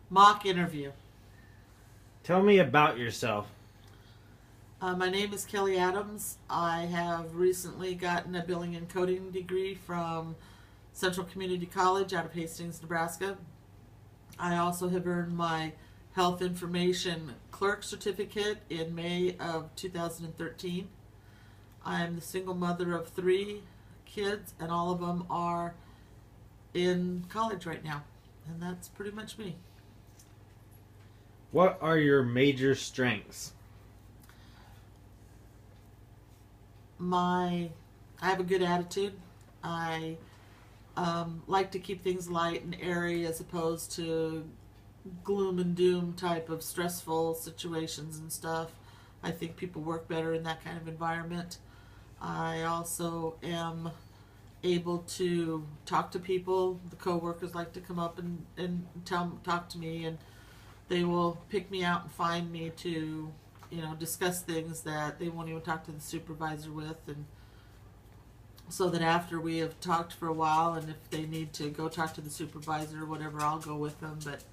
Mock interview. Tell me about yourself. My name is Kelly Adams. I have recently gotten a billing and coding degree from Central Community College out of Hastings, Nebraska. I also have earned my health information clerk certificate in May of 2013. I am the single mother of 3 kids, and all of them are in college right now. And that's pretty much me. What are your major strengths? I have a good attitude. I like to keep things light and airy as opposed to gloom and doom type of stressful situations and stuff. I think people work better in that kind of environment. I also am able to talk to people. The coworkers like to come up and talk to me, and they will pick me out and find me to discuss things that they won't even talk to the supervisor with, and so that after we have talked for a while, and if they need to go talk to the supervisor or whatever, I'll go with them. But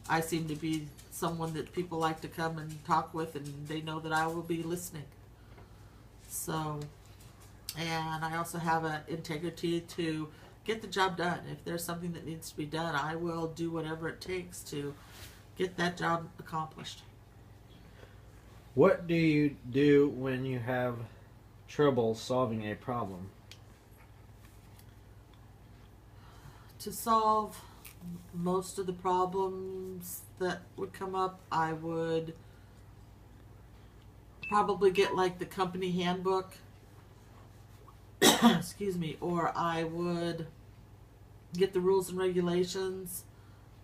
I seem to be someone that people like to come and talk with, and they know that I will be listening. So, and I also have an integrity to get the job done. If there's something that needs to be done, I will do whatever it takes to get that job accomplished. What do you do when you have trouble solving a problem? To solve most of the problems that would come up, I would probably get like the company handbook, excuse me, or I would get the rules and regulations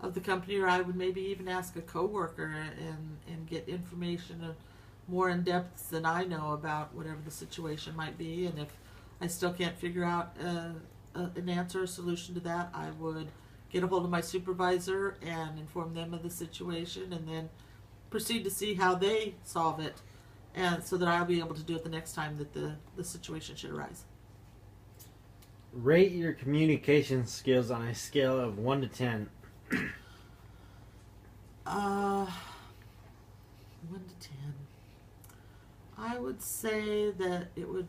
of the company, or I would maybe even ask a coworker and get information more in depth than I know about whatever the situation might be. And if I still can't figure out an answer or solution to that, I would get a hold of my supervisor and inform them of the situation, and then proceed to see how they solve it, and so that I'll be able to do it the next time that the situation should arise. Rate your communication skills on a scale of 1 to 10. 1 to 10. I would say that it would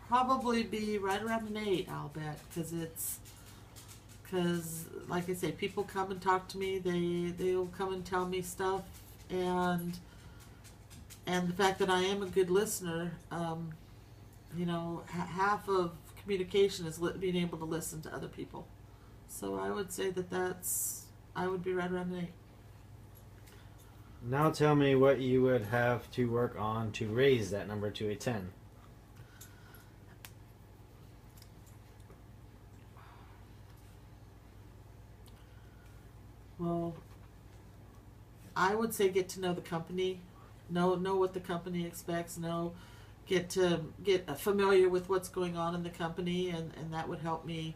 probably be right around an 8, I'll bet, because like I say, people come and talk to me, they'll come and tell me stuff, and the fact that I am a good listener, half of communication is being able to listen to other people. So I would say I would be right around an 8. Now tell me what you would have to work on to raise that number to a 10. Well, I would say get to know the company, know what the company expects, get familiar with what's going on in the company, and that would help me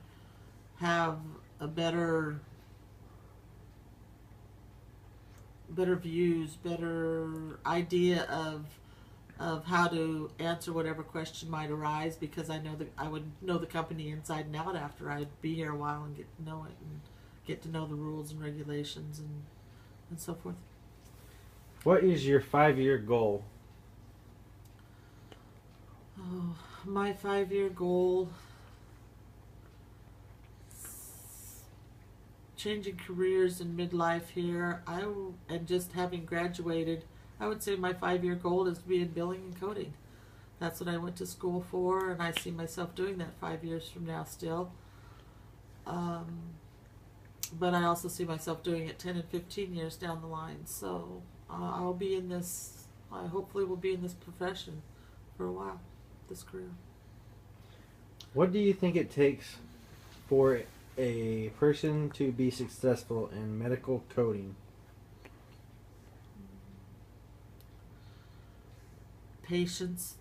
have a better views, better idea of how to answer whatever question might arise, because I know that I would know the company inside and out after I'd be here a while and get to know it and get to know the rules and regulations and so forth. What is your 5-year goal? Oh, my 5-year goal, changing careers in midlife here, and just having graduated, I would say my 5-year goal is to be in billing and coding. That's what I went to school for, and I see myself doing that 5 years from now still. But I also see myself doing it 10 and 15 years down the line. So I'll be in this, I hopefully will be in this profession for a while, this career. What do you think it takes for a person to be successful in medical coding? Patience.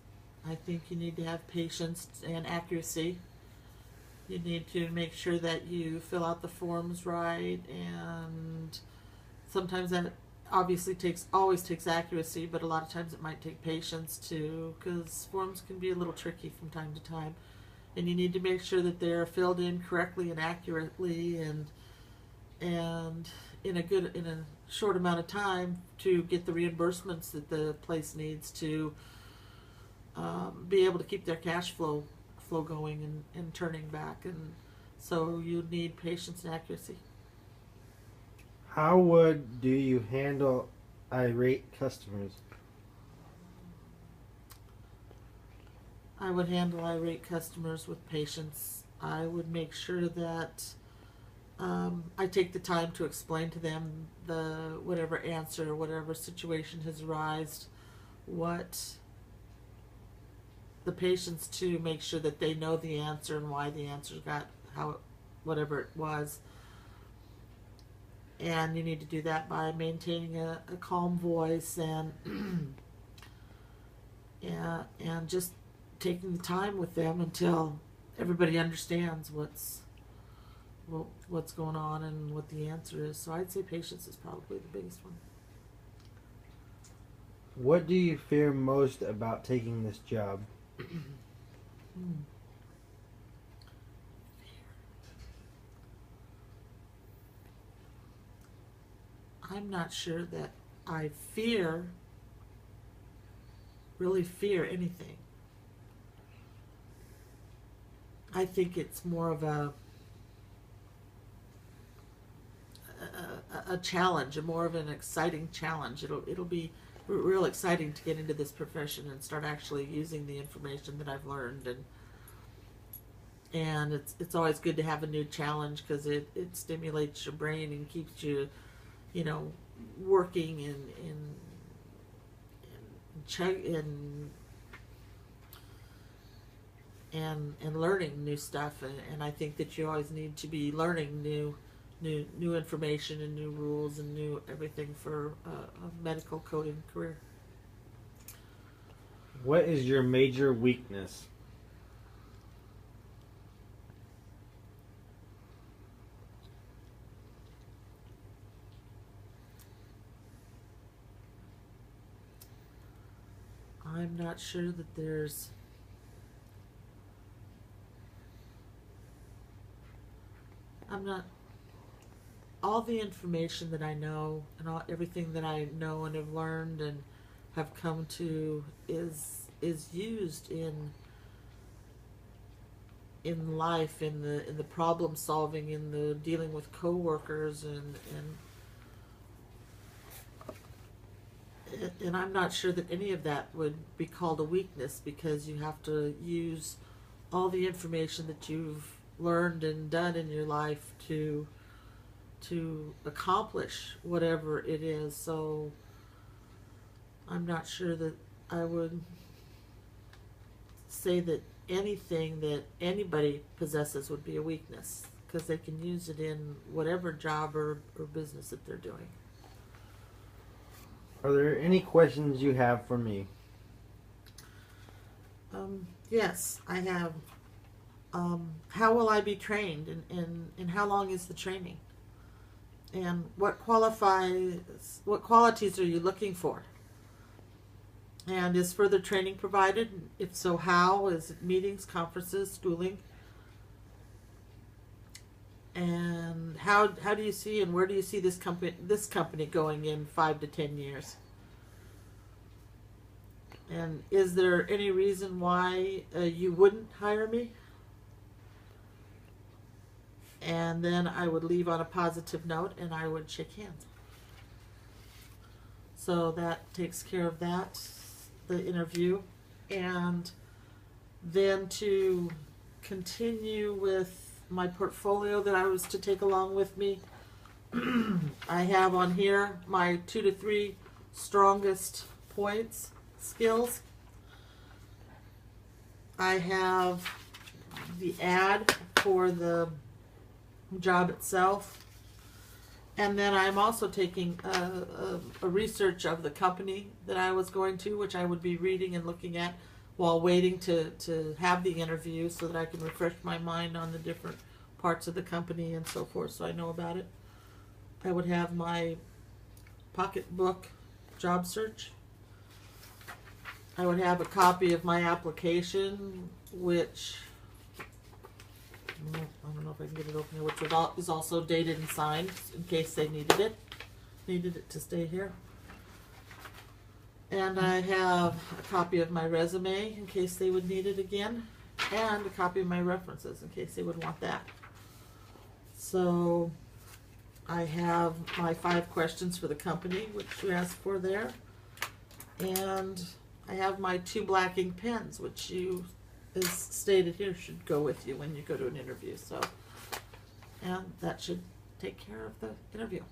I think you need to have patience and accuracy. You need to make sure that you fill out the forms right, and sometimes that obviously always takes accuracy, but a lot of times it might take patience too, because forms can be a little tricky from time to time, and you need to make sure that they're filled in correctly and accurately, and in a short amount of time to get the reimbursements that the place needs to be able to keep their cash flow going and turning back. And so you need patience and accuracy. How do you handle irate customers? I would handle irate customers with patience. I would make sure that I take the time to explain to them the whatever answer, whatever situation has arisen, what the patients to make sure that they know the answer and why the answer got how whatever it was. And you need to do that by maintaining a calm voice and and just taking the time with them until everybody understands what's going on and what the answer is. So I'd say patience is probably the biggest one. What do you fear most about taking this job? I'm not sure that I really fear anything. I think it's more of a challenge, more of an exciting challenge. It'll be real exciting to get into this profession and start actually using the information that I've learned, and it's always good to have a new challenge because it stimulates your brain and keeps you working and learning new stuff, and I think that you always need to be learning new information and new rules and new everything for a medical coding career. What is your major weakness? I'm not sure that there's all the information that I know and everything that I know and have learned and have come to is used in life, in the problem solving, in the dealing with coworkers, and I'm not sure that any of that would be called a weakness, because you have to use all the information that you've learned and done in your life to accomplish whatever it is. So I'm not sure that I would say that anything that anybody possesses would be a weakness, because they can use it in whatever job or business that they're doing. Are there any questions you have for me? Yes, I have. How will I be trained, and how long is the training? And what qualities are you looking for? And is further training provided? If so, how? Is it meetings, conferences, schooling? And how do you see, and where do you see this company going in 5 to 10 years? And is there any reason why you wouldn't hire me? And then I would leave on a positive note, and I would shake hands. So that takes care of that, the interview. And then to continue with my portfolio that I was to take along with me, I have on here my 2 to 3 strongest points, skills. I have the ad for the job itself, and then I'm also taking a research of the company that I was going to, which I would be reading and looking at while waiting to have the interview, so that I can refresh my mind on the different parts of the company and so forth, so I know about it. I would have my pocketbook job search. I would have a copy of my application, which Well, I don't know if I can get it open here, which is also dated and signed in case they needed it to stay here. And I have a copy of my resume in case they would need it again, and a copy of my references in case they would want that. So I have my 5 questions for the company, which you asked for there. And I have my 2 black ink pens, which you, as stated here, should go with you when you go to an interview. So, and that should take care of the interview.